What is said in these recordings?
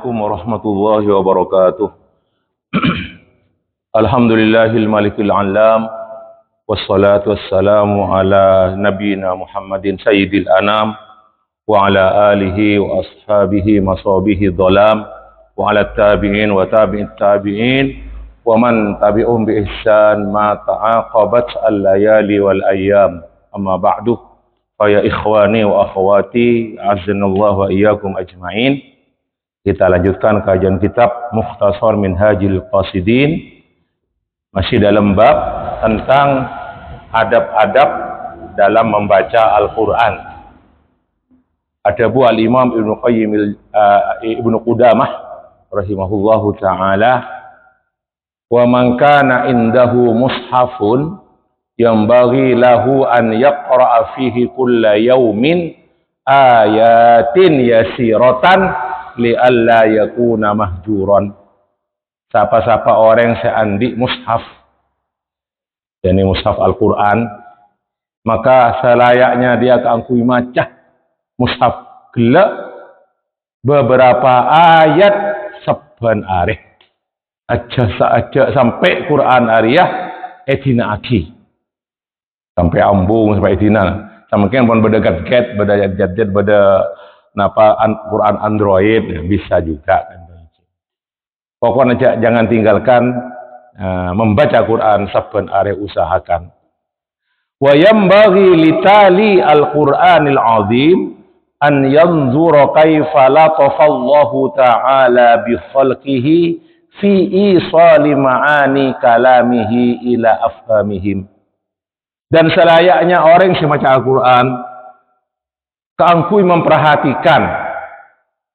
Assalamualaikum warahmatullahi wabarakatuh. Alhamdulillahil malikil alam. Wassalatu wassalamu ala nabiyina Muhammadin sayyidil anam. Wa ala alihi wa ashabihi masabihi dhalam. Wa ala tabi'in wa tabi'in tabi'in. Wa man tabi'um bi ihsan ma ta'aqabat al-layali wal ayyam. Amma ba'du. Faya ikhwani wa akhwati. Azzanallahu wa iyyakum ajma'in. Kita lanjutkan kajian kitab Mukhtasar Minhajil Qasidin. Masih dalam bab tentang adab-adab dalam membaca Al-Quran. Ada bu Al-Imam Ibnu Qudamah rahimahullahu ta'ala, wa man kana indahu mushafun yanbaghi lahu an yaqra'a fihi kulla yawmin ayatin yasiratan li'alla yakuna mahjuran. Siapa-siapa orang seandi mushaf, yakni mushaf Al-Quran, maka selayaknya dia keangkui macah mushaf gelak beberapa ayat saban areh aja sampai Quran ariyah edina aki sampai ambung sampai edina mungkin pun beda gadget beda gadget beda napa Quran Android bisa juga kan. Pokoknya jangan tinggalkan membaca Quran saben are usahakan. Wa yambaghi litali al-Qur'anil azim an yanzura kaifa latafa Allah ta'ala bi khalqihi fi isali ma'ani kalamihi ila afhamihim. Dan selayaknya orang yang membaca Al-Quran keangkui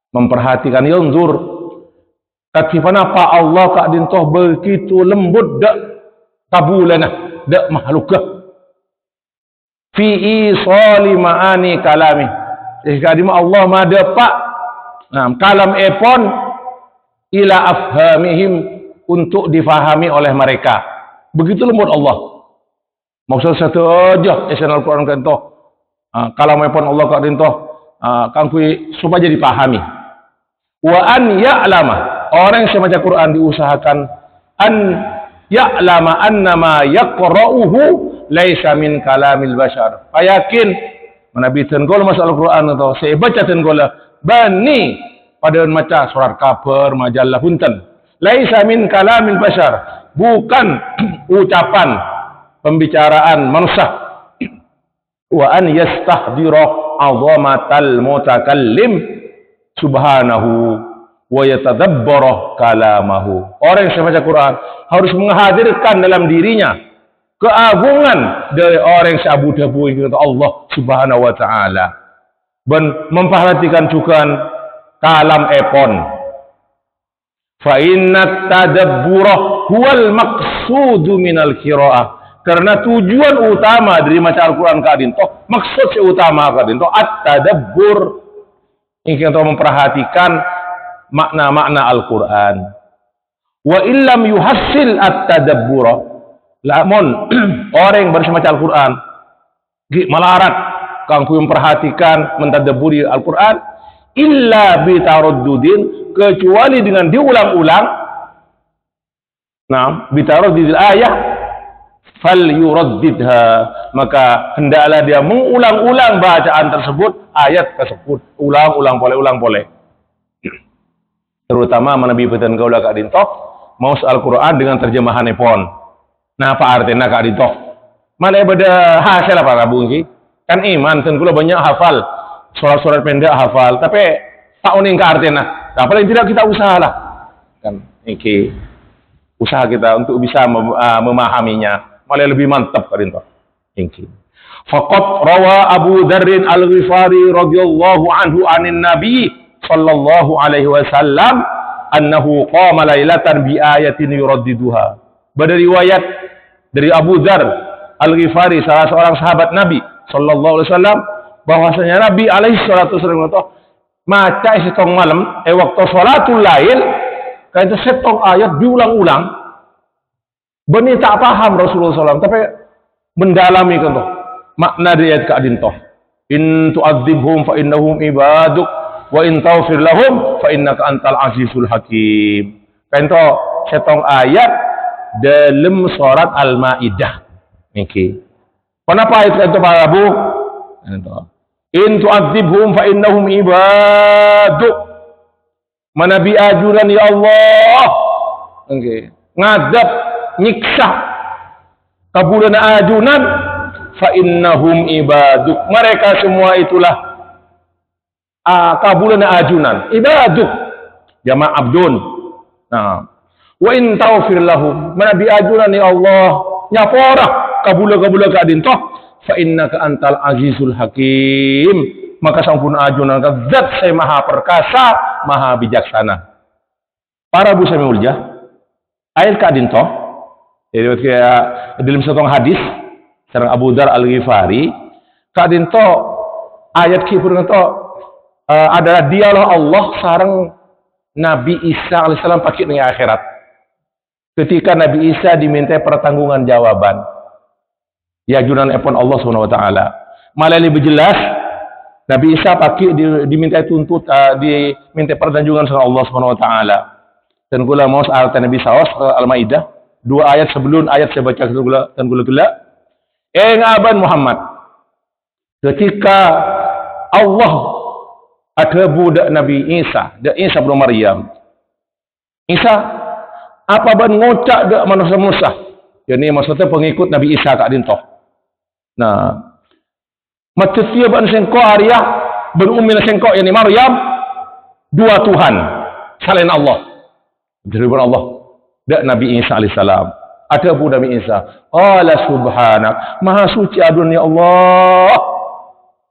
memperhatikan yanzur bagaimana Pak Allah Kak Dintoh begitu lembut dak kabulana dak makhlukah fi isali ma'ani kalami jika Allah mada Pak kalam epon ila afhamihim untuk difahami oleh mereka. Begitu lembut Allah. Maksud satu aja esan Al-Quran Kak Dintoh kalam epon Allah Kak Dintoh kangkui supaya dipahami. Wa an ya'lama orang yang membaca Quran diusahakan an ya'lama annama yaqra'uhu laisa min kalamil bashar. Payakin menabitan gol masalah Quran atau saya baca ten gol bani pada maca surat kabar majalah hunten. Laisa min kalamil bashar, bukan ucapan pembicaraan manusia. Wa an yastahdira 'azamatal mutakallim subhanahu wa yatadabbara kalamahu. Orang yang membaca Quran harus menghadirkan dalam dirinya keagungan dari orang yang Abu Dabu kepada Allah Subhanahu wa taala dan memperhatikan juga kalam epon. Fa inna tadabbura huwal maqsudu minal qiraah. Karena tujuan utama dari baca Al-Quran kadinto, maksud utama kadinto at-tadabbur. Ingin kita memperhatikan makna-makna Al-Quran. Wa illam yuhassil at-tadabbura, lamun orang yang baru membaca Al-Quran melarat kangku memperhatikan mentadabburi Al-Quran illa bitaraddudin, kecuali dengan diulang-ulang bitaraddudil ayah fal yuraddidha, maka hendaklah dia mengulang-ulang bacaan tersebut, ayat tersebut, ulang boleh. Terutama menabi petan gaula Kak Dintoh mau Al-Quran dengan terjemahan epon. Nah, apa artinya Kak Dintoh? Malah beda hasil apa Rabu ini? Kan iman ten kula banyak hafal, surat-surat pendek hafal, tapi tak uning ka artinya. Nah, paling tidak kita usahalah. Kan iki usaha kita untuk bisa memahaminya. Malah lebih mantap Kak Dintoh. Iki. Faqat rawa Abu Dzarrin Al-Ghifari radhiyallahu anhu anin Nabi sallallahu alaihi wasallam annahu qama lailatan bi ayatin yuraddiduha. Ada riwayat dari Abu Dzar Al-Ghifari, salah seorang sahabat Nabi sallallahu alaihi wasallam, bahwasanya Nabi alaihi salatu wasallam maca setong malam waktu salatul lail kaya setong ayat diulang-ulang. Bani tak paham Rasulullah SAW, tapi mendalami kan makna ayat Kak Dintoh. In tu'adzibhum fa innahum ibaduk wa in taghfir lahum fa innaka antal azizul hakim. Kanto setong ayat dalam surat Al-Maidah niki. Kenapa ayat kanto para Abu? In tu'adzibhum fa innahum ibaduk. Manabi ajuran ya Allah. Okay. Ngadab nyiksa kabulan ajunan fa innahum ibaduk. Mereka semua itulah kabulan ajunan. Ibaduk jama' abdun. Nah, wa in taghfir lahum manabi ajunan ya Allah nyapora kabula-kabula kadin toh fa innaka antal azizul hakim. Maka sampun ajunan ka zat saya maha perkasa, maha bijaksana. Para bu sami uljah ayat kadin toh dalam satu hadis sareng Abu Dar Al-Ghifari kadin toh ayat kipur to adalah dialog Allah sareng Nabi Isa alaihissalam pakai dengan akhirat. Ketika Nabi Isa diminta pertanggungan jawaban, ya junan epon Allah Subhanahu wa taala. Malah lebih jelas Nabi Isa pakai diminta tuntut diminta pertanggungan sama Allah Subhanahu wa taala. Dan kula mau ayat Nabi saos Al-Maidah, 2 ayat sebelum ayat saya baca kula dan kula ngaban Muhammad. Ketika Allah ada budak Nabi Isa, Isa bin Maryam. Isa apa ban ngocak dak manusia Musa. Yani maksudnya pengikut Nabi Isa kak dintoh. Nah, manusia ban sengko Arya ban ummi sengko yani Maryam 2 Tuhan selain Allah. Daripada Allah dak Nabi Isa alaihissalam. Ada budak Nabi Isa. Qala subhanak, maha suci adun ya Allah.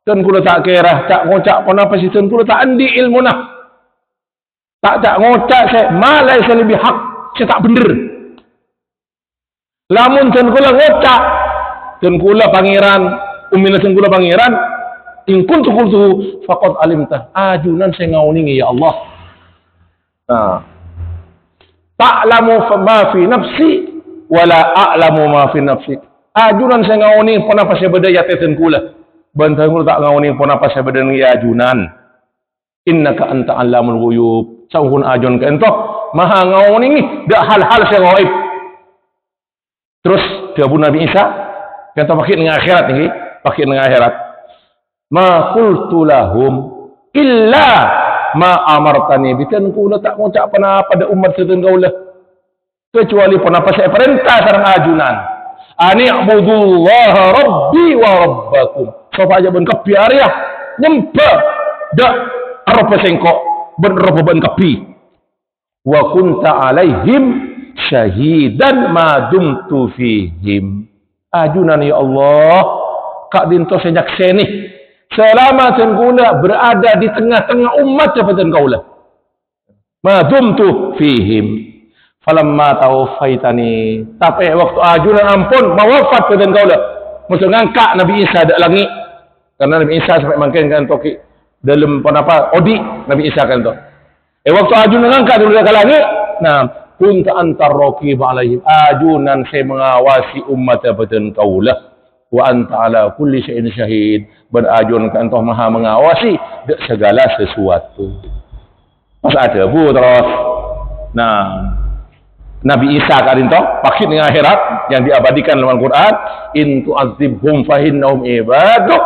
Dan kula tak kira, tak ngocak pun apa sih, dan kula tak andi ilmu nah. Tak ngocak saya, malah saya lebih hak, saya tak bener. Lamun dan kula ngocak, dan kula pangeran, umina dan kula pangeran, in kuntu faqad alimtah, ajunan saya ngawuningi ya Allah. Nah, ta'lamu ma fi nafsi, wala a'lamu ma fi nafsi. Ajunan saya ngawuningi, pun apa saya beda yatetan kula. Bantang kula tak ngawani pun apa saya badan ya ajunan. Innaka anta alamul ghuyub. Sahun ajon ka ento maha ngawani ni dak hal-hal saya gaib. Terus jawab Nabi Isa kata pakai dengan akhirat ni, pakai dengan akhirat. Ma qultu lahum illa ma amartani bikan kula tak ngucap apa pada umat sedeng kaula. Kecuali pun apa saya perintah sareng ajunan. Ani abudullaha rabbi wa rabbakum. Supaya ben kepi area nyembah dak arep sengkok ben robo ben kepi. Wa kunta alaihim syahidan ma dumtu fihim. Ajunan ya Allah, kak dinto senyakseni selama tengkula berada di tengah-tengah umat jabatan kaulah. Ma dumtu fihim. Falamma taufaitani, tapi waktu ajunan ampun mawafat badan kaulah. Maksud ngangkat Nabi Isa dak langit. Karena Nabi Isa sampai mangkin kan toki dalam apa odi Nabi Isa kan to. Waktu ajunan ngangkat dulu ke langit, nah kunta antar raqib alaihim, ajunan saya mengawasi umat badan kaulah. Wa anta ala kulli syai'in syahid, berajun kan toh maha mengawasi dak segala sesuatu. Pas ada bu terus. Nah, Nabi Isa kadin toh pakai dengan akhirat yang diabadikan dalam Al-Qur'an, in tu'adzibhum fa innahum ibaduk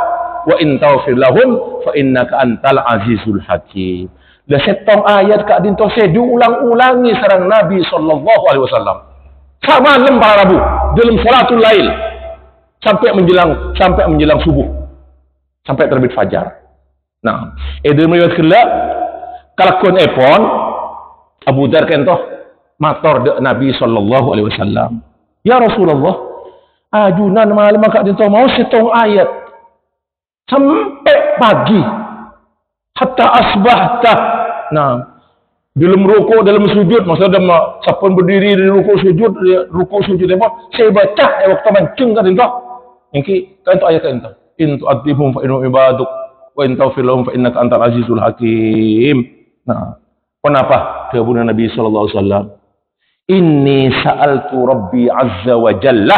wa in taghfir lahum fa innaka antal azizul hakim. Dah setong ayat kadin toh saya diulang-ulangi sareng Nabi sallallahu alaihi wasallam. Sama malam para Rabu dalam salatul lail sampai menjelang subuh. Sampai terbit fajar. Nah, dalam riwayat kelak kalakon epon Abu Dar kentoh mator de Nabi sallallahu alaihi wasallam. Ya Rasulullah, ajunan malam kak dinto mau setong ayat sampai pagi hatta asbahta. Nah, dalam ruku dalam sujud maksudnya sapun berdiri di ruku sujud apa? Saya baca waktu mancung kak dinto. Engki kan ayat kan dinto. In tu'adzibhum fa innahum ibaduk wa in taghfir lahum fa innaka antal azizul hakim. Nah, kenapa kebunan Nabi sallallahu alaihi wasallam? Inni sa'altu Rabbi azza wa jalla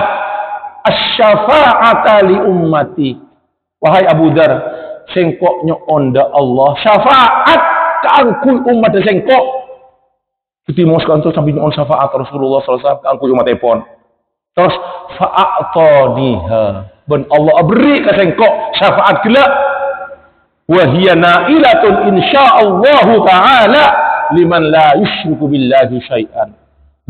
asy-syafa'ata li ummati. Wahai Abu Dar, sengkok nyoon da Allah syafaat keangkui umat sengkok. Kita mau sekarang tu sambil on syafaat Rasulullah SAW keangkui umat epon. Terus fa'atoniha. Ben Allah beri ke sengkok syafaat gelap. Wahia na'ilatun insya'allahu ta'ala liman la yusyriku billahi syai'an.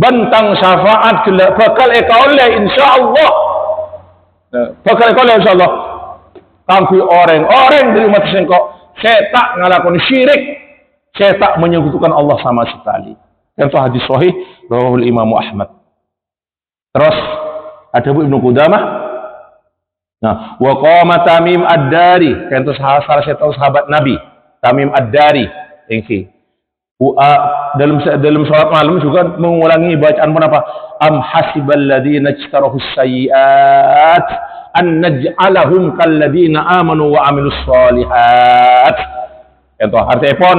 Bentang syafaat gelap bakal oleh insya'allah. Bakal oleh insya'allah. Kangkui orang dari umat sengkok. Saya tak ngalakoni syirik. Saya tak menyekutukan Allah sama sekali. Yang itu hadis sahih rawahul Imam Ahmad. Terus ada Ibnu Qudamah. Nah, wa qama Tamim Ad-Dari, kan itu salah satu sahabat Nabi, Tamim Ad-Dari. Ini dalam salat malam juga mengulangi bacaan apa? Am hasibal ladzina ijtarahu sayyi'at an naj'alahum kal ladzina amanu wa amilus shalihat. Itu artinya pun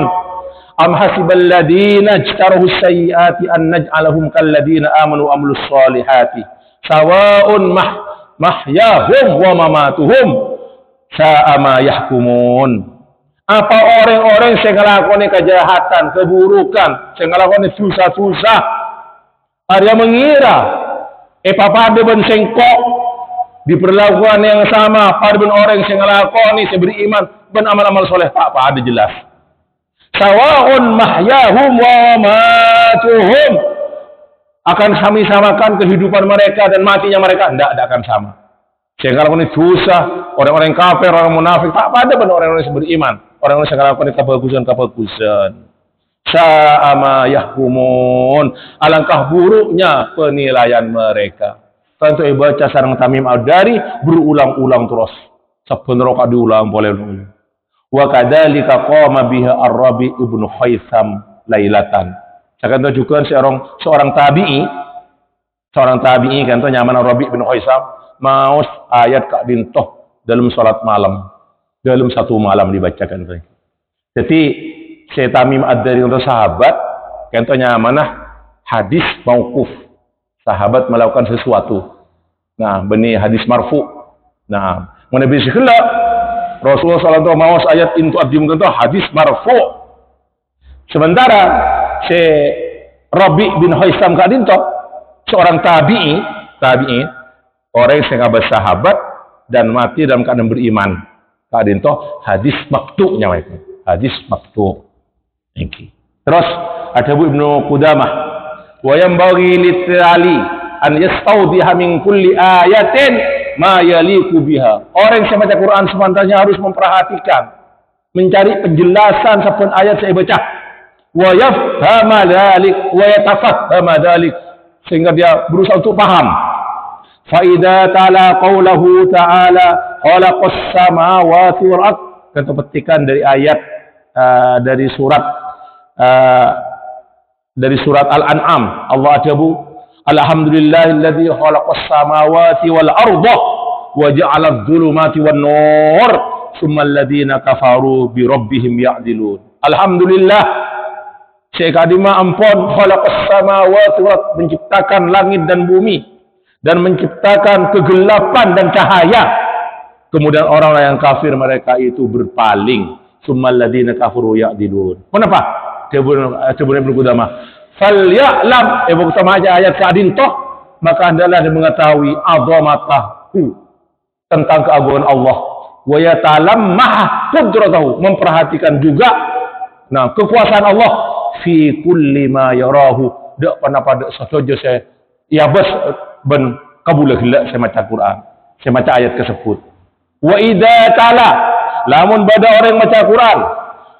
am hasibal ladzina ijtarahu sayyi'ati an naj'alahum kal ladzina amanu wa amilus shalihati sawa'un mahyahum wa mamatuhum sa'a ma yahkumun. Apa orang-orang yang ngelakoni kejahatan, keburukan, yang ngelakoni susah-susah, ada mengira pada ben sengkok diperlakukan yang sama pada ben orang yang ngelakoni seberi iman ben amal-amal soleh tak apa ada jelas. Sawa'un mahyahum wa matuhum, akan kami samakan kehidupan mereka dan matinya mereka. Tidak akan sama. Sehingga kalau ini susah, orang-orang kafir, orang munafik, tak pada benar orang-orang yang beriman. Orang-orang yang melakukan kebagusan-kebagusan. Sa'ama yahkumun. Alangkah buruknya penilaian mereka. Tentu baca sarang Tamim Ad-Dari berulang-ulang terus. Sebenarnya diulang boleh. Wa kadzalika qama biha Ar-Rabi ibnu Khaisam lailatan. Saya kan juga seorang tabi'i kan nyaman Rabi bin Khaisam maus ayat Kak Dintoh dalam salat malam, dalam satu malam dibacakan. Jadi Syekh Tamim Ad-Dari untuk sahabat kan nyaman hadis mauquf, sahabat melakukan sesuatu. Nah, benih hadis marfu. Nah, mengenai sekala Rasulullah SAW maus ayat intu abdi mungkin hadis marfu. Sementara Syekh Rabi bin Khaisam Kak Dintoh seorang tabi'i, orang yang bersahabat dan mati dalam keadaan beriman. Kak Dintoh hadis maktu'nya mereka. Hadis maktu'. Terus ada Ibnu Qudamah. Wa yanbaghi litrali an yastawdiha min kulli ayatin ma yaliku biha. Orang yang baca Quran sepantasnya harus memperhatikan, mencari penjelasan sabun ayat saya baca. Wa yafhama dzalik wa yatafahhama dzalik, sehingga dia berusaha untuk paham. Fa idza tala qaulahu ta'ala khalaqas samawati wal ard, kita petikan dari ayat dari surat Al-An'am. Allah ajabu alhamdulillahilladzi khalaqas samawati wal arda wa ja'ala adh-dhulumati wan nur tsumma alladziina kafaru bi rabbihim ya'dilun. Alhamdulillah, Syekh Kadima ampun khalaqas samawati wal ard, menciptakan langit dan bumi dan menciptakan kegelapan dan cahaya. Kemudian orang-orang yang kafir mereka itu berpaling. Tsummal ladzina kafaru ya'dilun. Kenapa? Kemudian Ibnu Qudamah, "Falya'lam," sama aja ayat Kadintoh, maka hendaklah dia mengetahui azamatahu, tentang keagungan Allah. Wa yata'allammah qudratahu, memperhatikan juga kekuasaan Allah fi kulli ma yarahu. Dak pernah pada saja saya ya bas ben kabulah gila saya baca Quran, saya baca ayat tersebut. Wa idza ta'ala, lamun bada orang baca Quran,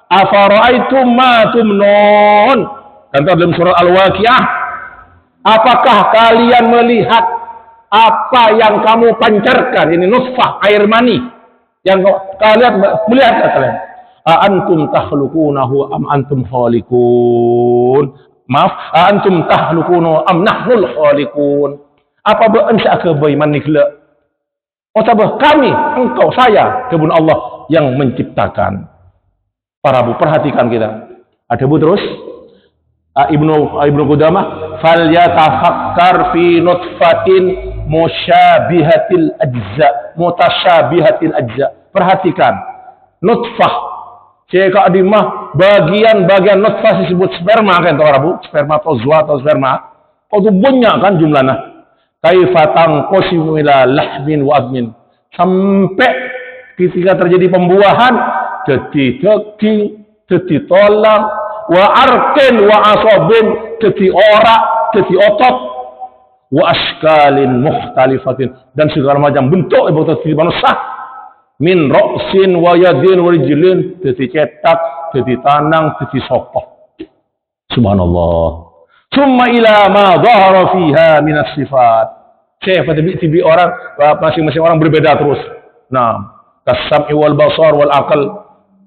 afara'aitum ma tumnun, kan dalam surah Al-Waqiah, apakah kalian melihat apa yang kamu pancarkan? Ini nutfah, air mani yang kalian melihat kalian. A antum takhluqunahu am antum khaliqun? Maaf, a antum takhluqunahu am nahnul khaliqun? Apa beansa ke baiman nikla? Oh tabah kami, engkau, saya, kebun Allah yang menciptakan. Para bu, perhatikan kita. Ada bu terus Ibnu Qudamah, fal yatafakkar fi nutfatin mutasyabihatil ajza. Perhatikan nutfah, Cek di mah bagian-bagian nutfah disebut sperma kan to Arabu, spermatozoa atau sperma. Oh itu banyak kan jumlahnya. Kaifa tanqasimu ila lahmin wa admin. Sampai ketika terjadi pembuahan jadi daging, jadi tulang, wa arkin wa asabin, jadi orak, jadi otot, wa askalin mukhtalifatin, dan segala macam bentuk ibadah manusia. Min ra'sin wa yadin wa rijlin, jadi cetak, jadi tanang, jadi sopoh. Subhanallah. Summa ila ma dhahara fiha min as-sifat. Tibi orang masing-masing orang berbeda terus. Nah, kas-sam'i wal basar wal aql,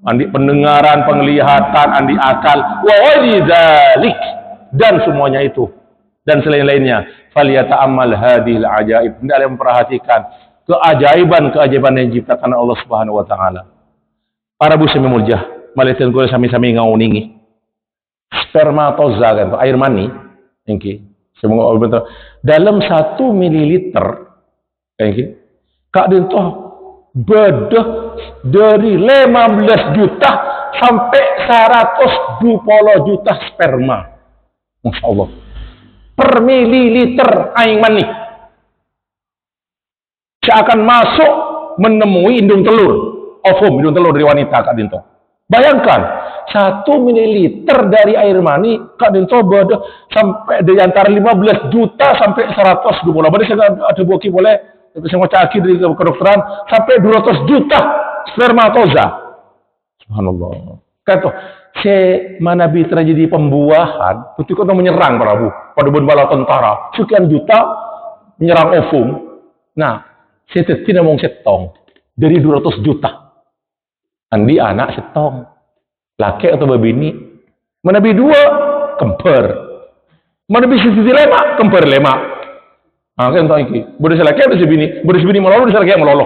andi pendengaran, penglihatan, andi akal, wa ghairi dzalik, dan semuanya itu dan selain-lainnya. Falyata'ammal hadhil ajaib. Hendaklah memperhatikan keajaiban-keajaiban yang diciptakan Allah Subhanahu wa taala. Para bu sami muljah, malaikat gol sami-sami ngauningi. Spermatozoa kan, air mani, engki. Semoga dalam 1 mililiter, engki. Kak dentoh bedah dari 15 juta sampai 120 juta sperma. Masya Allah. Per mililiter air mani. Akan masuk menemui indung telur, ovum, indung telur dari wanita Kak Dinto. Bayangkan 1 mililiter dari air mani Kak Dinto berada sampai dari antara 15 juta sampai 120. Berarti saya ada boki boleh, saya mau caki dari kedokteran sampai 200 juta spermatozoa. Subhanallah. Kata mana bisa terjadi pembuahan, ketika itu menyerang Prabu pada bala tentara, sekian juta menyerang ovum. Nah, saya tidak mau setong dari 200 juta. Andi anak setong, laki atau babini. Mana bi 2 kemper, mana bi sisi lemak kemper lemak. Ah kan tahu iki. Boleh laki atau sebini, boleh sebini melolo, boleh laki melolo.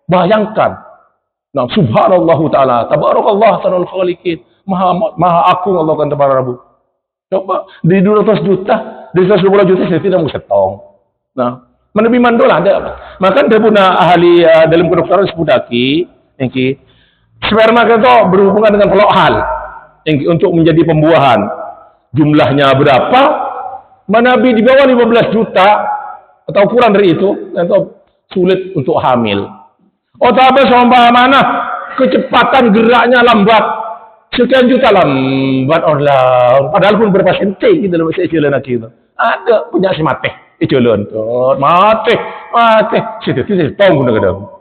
Bayangkan. Nah, subhanallah taala, tabarakallah sanul khaliqin. Maha agung Allah kan tabarabu. Coba di 200 juta, dari 120 juta saya tidak mau setong. Nah, menebi mandola ada. Maka dia punya ahli dalam kedokteran sebudaki, engki sperma itu berhubungan dengan pelok hal, engki untuk menjadi pembuahan. Jumlahnya berapa? Menabi di bawah 15 juta atau kurang dari itu, atau sulit untuk hamil. Oh, tapi sama mana? Kecepatan geraknya lambat. Sekian juta lambat orang. Padahal pun berapa senti dalam bahasa Islam kita. Ada punya si mate. Iculun tuh mate. Situ tong guna-guna.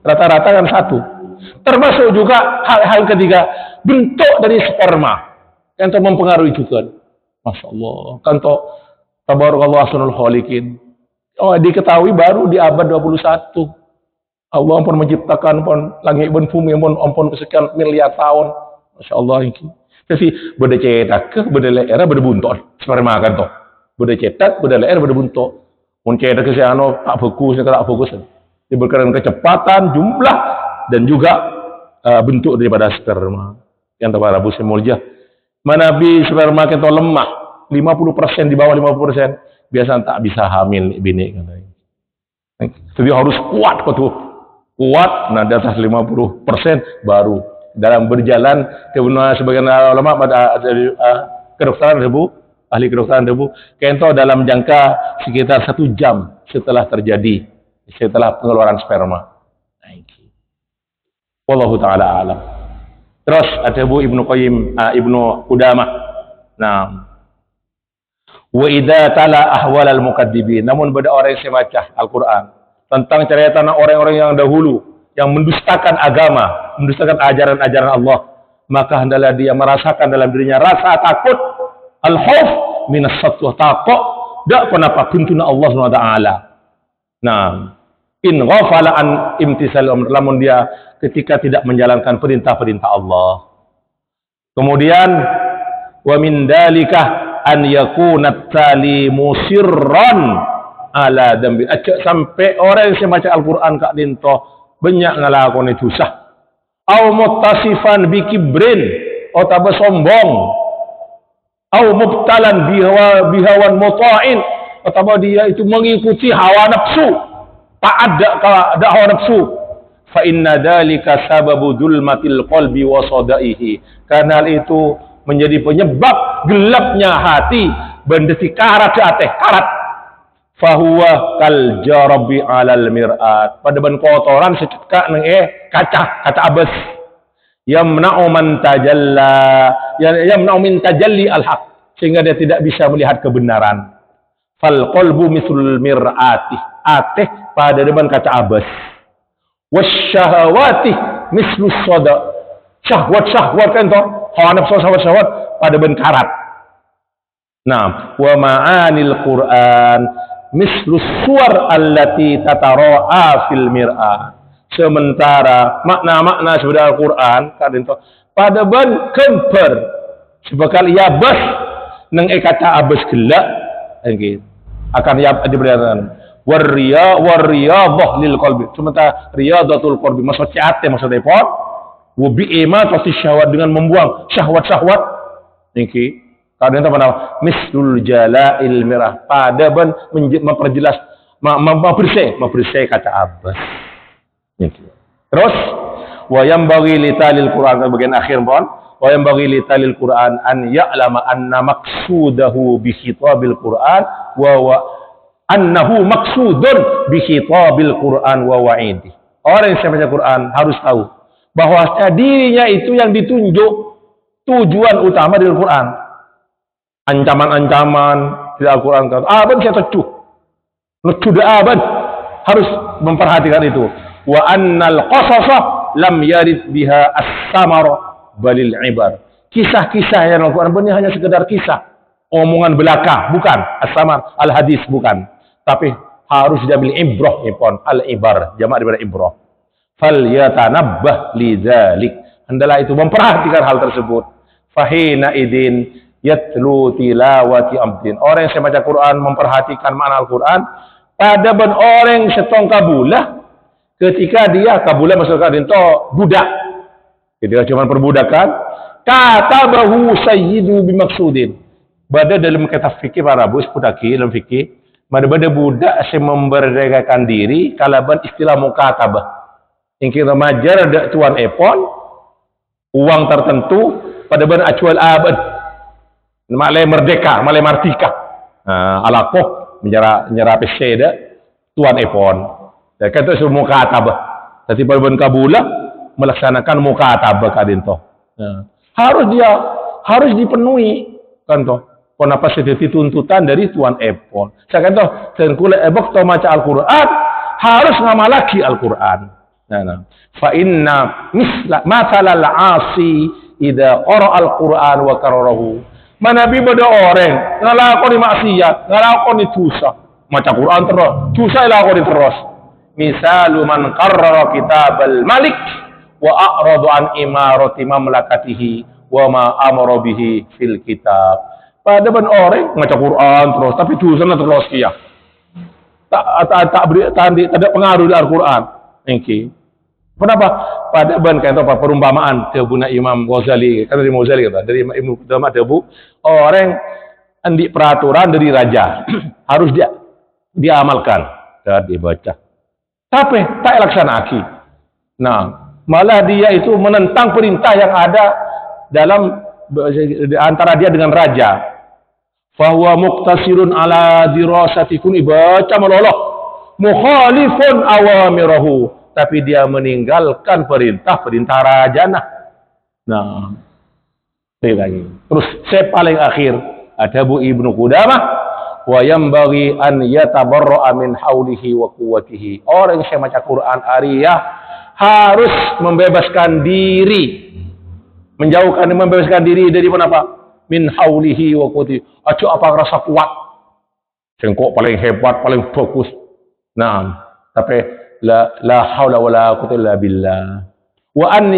Rata-rata kan 1. Termasuk juga hal ketiga, bentuk dari sperma yang mempengaruhi juga. Masya Allah. Kanto tabarakallah ahsanul khaliqin. Oh, diketahui baru di abad 21. Allah pun menciptakan pun langit dan bumi pun sekian miliar tahun. Masya Allah ini. Jadi beda cetak, beda leher, beda buntot. Sperma kan toh. Beda cetak, beda leher, beda buntot. Mun cetak ke siano tak fokus, tak fokus. Diberikan kecepatan, jumlah dan juga bentuk daripada sperma. Yang terbara bu semulja. Manabi sperma kita lemah, 50% di bawah 50%, biasa tak bisa hamil bini katanya. Jadi harus kuat betul. Kuat, nah di atas 50% baru. Dalam berjalan kebenaran sebagian ulama pada kedokteran debu, ahli kedokteran debu, kento dalam jangka sekitar 1 jam setelah terjadi, setelah pengeluaran sperma. Wallahu taala alam. Terus ada Bu Ibnu Qayyim, Ibnu Qudamah. Nah, wa idza tala ahwal al mukaddibin, namun pada orang yang membaca Al-Qur'an tentang cerita orang-orang yang dahulu yang mendustakan agama, mendustakan ajaran-ajaran Allah, maka hendaklah dia merasakan dalam dirinya rasa takut, al-khauf minas satwa, takut dak kenapa kuntuna Allah SWT. Nah, in ghafala an imtisal amr, lamun dia ketika tidak menjalankan perintah-perintah Allah. Kemudian wa min dalika an yakuna tali musirran ala dambi. Sampai orang yang membaca Al-Qur'an Kak Dinto banyak ngelakoni dosa. Au muttasifan bikibrin, atau sombong. Au mubtalan bihawan muta'in, atau dia itu mengikuti hawa nafsu. Tak ada hawa nafsu. Fa inna dzalika sababu dzulmatil qalbi wa sadaihi. Karena itu menjadi penyebab gelapnya hati, bendesi karat ateh, karat. Fahuwa kal jarabi alal mir'at. Pada ben kotoran secekak nang kaca abes. Yamna'u man tajalla, yamna'u min tajalli al-haq, sehingga dia tidak bisa melihat kebenaran. Fal qalbu mislul mir'ati. Ateh pada depan kaca abes. Wasyahawati mislus sada. Syahwat kan toh, hawa nafsu syahwat pada ben karat. Nah, wa ma'anil Qur'an mislus suwar allati tatara'a fil mir'at. Sementara makna-makna sebenarnya Al-Quran kadang toh pada ben kemper sebekal ia bas nang kaca abes gelak nggih akan ya diberikan wariyadhah lil qalbi. Sementara riyadatul qalbi maksud ate maksudnya pon wabi imatati syahwat dengan membuang syahwat-syahwat niki kadang itu mana mislul jala'il mirah pada ben memperjelas membersih kaca abas niki. Terus wa yambaghi li talil Qur'an bagian akhir pon wa yambaghi li talil Qur'an an ya'lama anna maqsudahu bi khitabil Qur'an wa annahu maqsudun bi khitabil Qur'an wa wa'idi. Orang yang membaca Quran harus tahu bahwa dirinya itu yang ditunjuk tujuan utama dari Al-Quran. Ancaman-ancaman di Al-Quran kata, aban saya tecuh. Sudah aban harus memperhatikan itu. Wa annal qasasa lam yarid biha as-samar balil ibar. Kisah-kisah yang Al-Quran benar hanya sekedar kisah. Omongan belaka, bukan. As-samar, al-hadis, bukan. Tapi harus diambil ibrah, al-ibar. Jamak daripada ibrah. Falyatanabbah lidzalik. Hendaklah itu memperhatikan hal tersebut. Fahina idin yatlu tilawati abdin. Orang yang membaca Quran memperhatikan makna Al-Quran. Pada ben orang setong kabulah ketika dia kabulah maksudnya itu budak. Ketika cuma perbudakan, katabahu sayyidu bimaksudin. Bada dalam kitab fikih para bos putaki dalam fikih, bada budak yang memerdekakan diri kalaban istilah mukatabah. Yang kita majar ada tuan epon uang tertentu pada ben acual abad malai merdeka malai martika alakoh menyerah peseda tuan epon dan kata semua mukatabah tapi pada ben kabulah melaksanakan mukatabah kadinto harus dipenuhi kan toh kenapa seperti tuntutan dari tuan epon saya kata tengkule ebok to maca Al-Quran harus ngamalaki Al-Quran. Nah. Fa inna masalal asi idza qara al-Qur'an wa kararahu. Manabi bada orang ngalakoni maksiat, ngalakoni dosa, maca Quran terus, dosa lakoni terus. Misalu man qarrara kitabal malik wa a'radu an imarati mamlakatihi wa ma amara bihi fil kitab. Pada ben orang maca Quran terus tapi dosa terus kia. Tak ada pengaruh dari Al-Quran. Niki. Kenapa? Pada ban kata apa perumpamaan tebuna Imam Ghazali, kan dari Ghazali kata, dari Imam Qudamah debu orang andi peraturan dari raja harus dia diamalkan dan dibaca. Tapi tak laksanaki. Nah, malah dia itu menentang perintah yang ada dalam antara dia dengan raja. Fahuwa muqtasirun ala dirasatikun ibaca meloloh mukhalifun awamirahu. Tapi dia meninggalkan perintah raja nah lagi. Terus saya paling akhir ada Bu Ibnu Qudamah wa yambaghi an yatabarra'a min haulihi wa quwwatihi. Orang yang baca Quran ariyah harus membebaskan diri membebaskan diri dari apa? Min haulihi wa quwwatihi. Aco apa rasa kuat. Cengkok paling hebat, paling fokus. Nah, tapi la haula wala quwwata illa billah wa an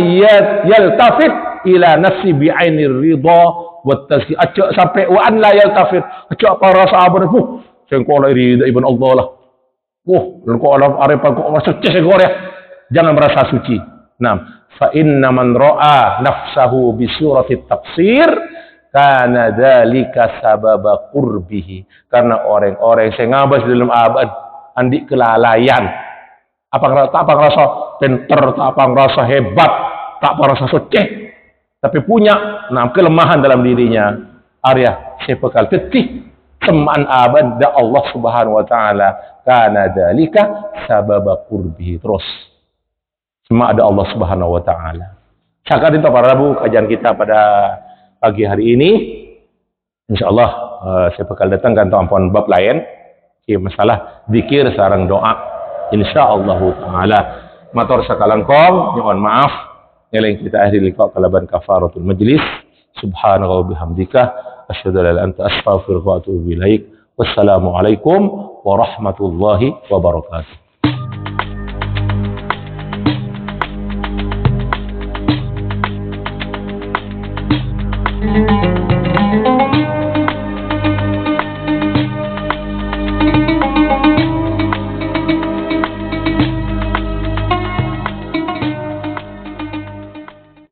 yaltafit ila nafsi bi ainir ridha wat tasyi sampai wa an la yaltafit apa rasa apa sengko ridha ibn Allah lah kok alam arepa kok rasa cesegor ya jangan merasa suci. Nah fa inna man ra'a nafsahu bi surati taqsir kana dzalika sababa qurbihi. Karena orang-orang yang ngabas dalam abad andi kelalaian Tak apa ngerasa pinter, tak apa ngerasa hebat, tak apa ngerasa suci, tapi punya kelemahan dalam dirinya. Arya sepekal tetih semaan abad da Allah Subhanahu wa taala kana dzalika sababa qurbihi terus. Semua ada Allah Subhanahu wa taala. Sekarang itu para Rabu kajian kita pada pagi hari ini. Insyaallah saya bakal datangkan tuan bab lain masalah zikir sareng doa. Insyaallah taala. Matur sakalangkong nyuwun maaf ngeleng kita akhiri liqa kalaban kafaratul majlis. Subhanallah wa bihamdika asyhadu an la ilaha illa anta astaghfiruka wa atubu ilaik. Wassalamu alaikum warahmatullahi wabarakatuh. Thank you.